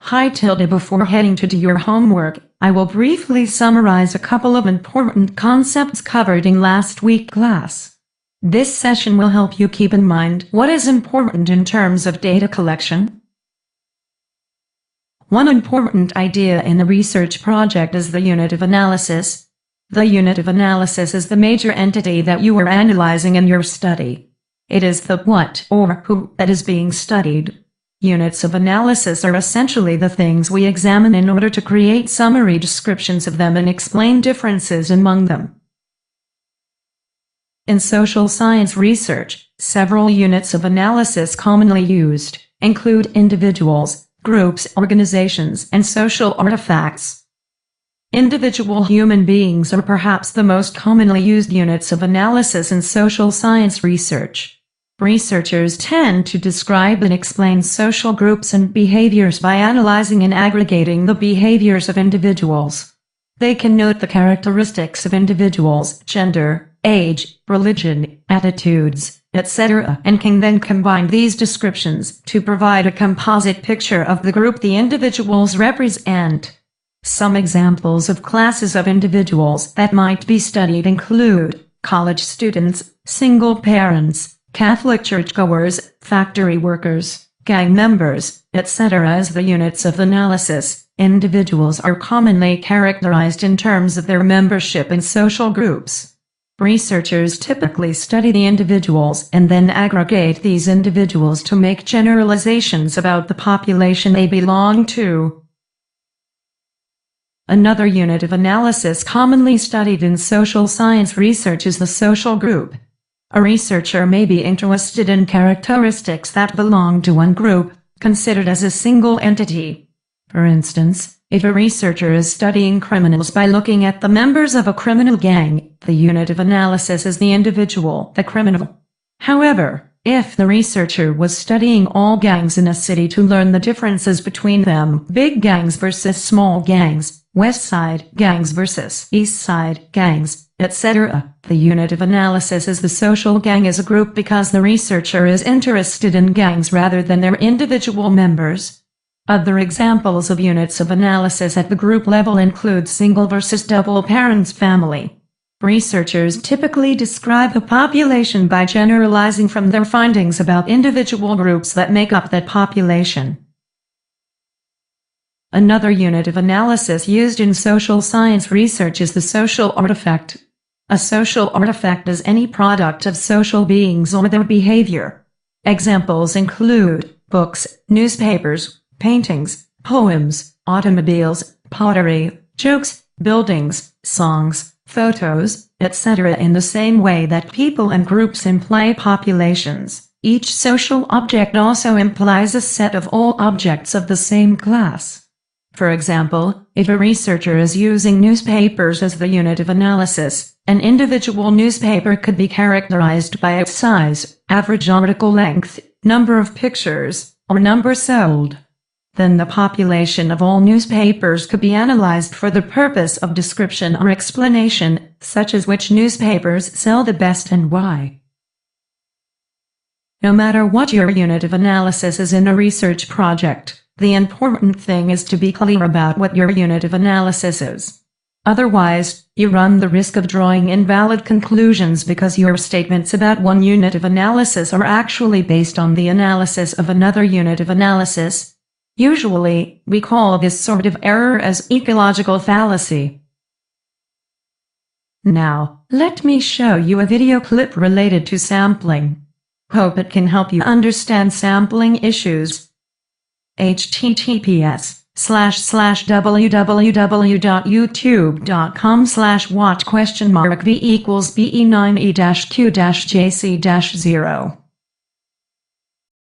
Hi Tilda, before heading to do your homework, I will briefly summarize a couple of important concepts covered in last week's class. This session will help you keep in mind what is important in terms of data collection. One important idea in the research project is the unit of analysis. The unit of analysis is the major entity that you are analyzing in your study. It is the what or who that is being studied. Units of analysis are essentially the things we examine in order to create summary descriptions of them and explain differences among them. In social science research, several units of analysis commonly used include individuals, groups, organizations, and social artifacts. Individual human beings are perhaps the most commonly used units of analysis in social science research. Researchers tend to describe and explain social groups and behaviors by analyzing and aggregating the behaviors of individuals. They can note the characteristics of individuals, gender, age, religion, attitudes, etc., and can then combine these descriptions to provide a composite picture of the group the individuals represent. Some examples of classes of individuals that might be studied include college students, single parents, Catholic churchgoers, factory workers, gang members, etc. As the units of analysis, individuals are commonly characterized in terms of their membership in social groups. Researchers typically study the individuals and then aggregate these individuals to make generalizations about the population they belong to. Another unit of analysis commonly studied in social science research is the social group. A researcher may be interested in characteristics that belong to one group, considered as a single entity. For instance, if a researcher is studying criminals by looking at the members of a criminal gang, the unit of analysis is the individual, the criminal. However, if the researcher was studying all gangs in a city to learn the differences between them, big gangs versus small gangs, West Side gangs versus East Side gangs, etc., the unit of analysis is the social gang as a group because the researcher is interested in gangs rather than their individual members. Other examples of units of analysis at the group level include single versus double parents family. Researchers typically describe a population by generalizing from their findings about individual groups that make up that population. Another unit of analysis used in social science research is the social artifact. A social artifact is any product of social beings or their behavior. Examples include books, newspapers, paintings, poems, automobiles, pottery, jokes, buildings, songs, photos, etc. In the same way that people and groups imply populations, each social object also implies a set of all objects of the same class. For example, if a researcher is using newspapers as the unit of analysis, an individual newspaper could be characterized by its size, average article length, number of pictures, or number sold. Then the population of all newspapers could be analyzed for the purpose of description or explanation, such as which newspapers sell the best and why. No matter what your unit of analysis is in a research project, the important thing is to be clear about what your unit of analysis is. Otherwise, you run the risk of drawing invalid conclusions because your statements about one unit of analysis are actually based on the analysis of another unit of analysis. Usually, we call this sort of error as ecological fallacy. Now, let me show you a video clip related to sampling. Hope it can help you understand sampling issues. https://www.youtube.com/watch?v=be9e-q-jc-0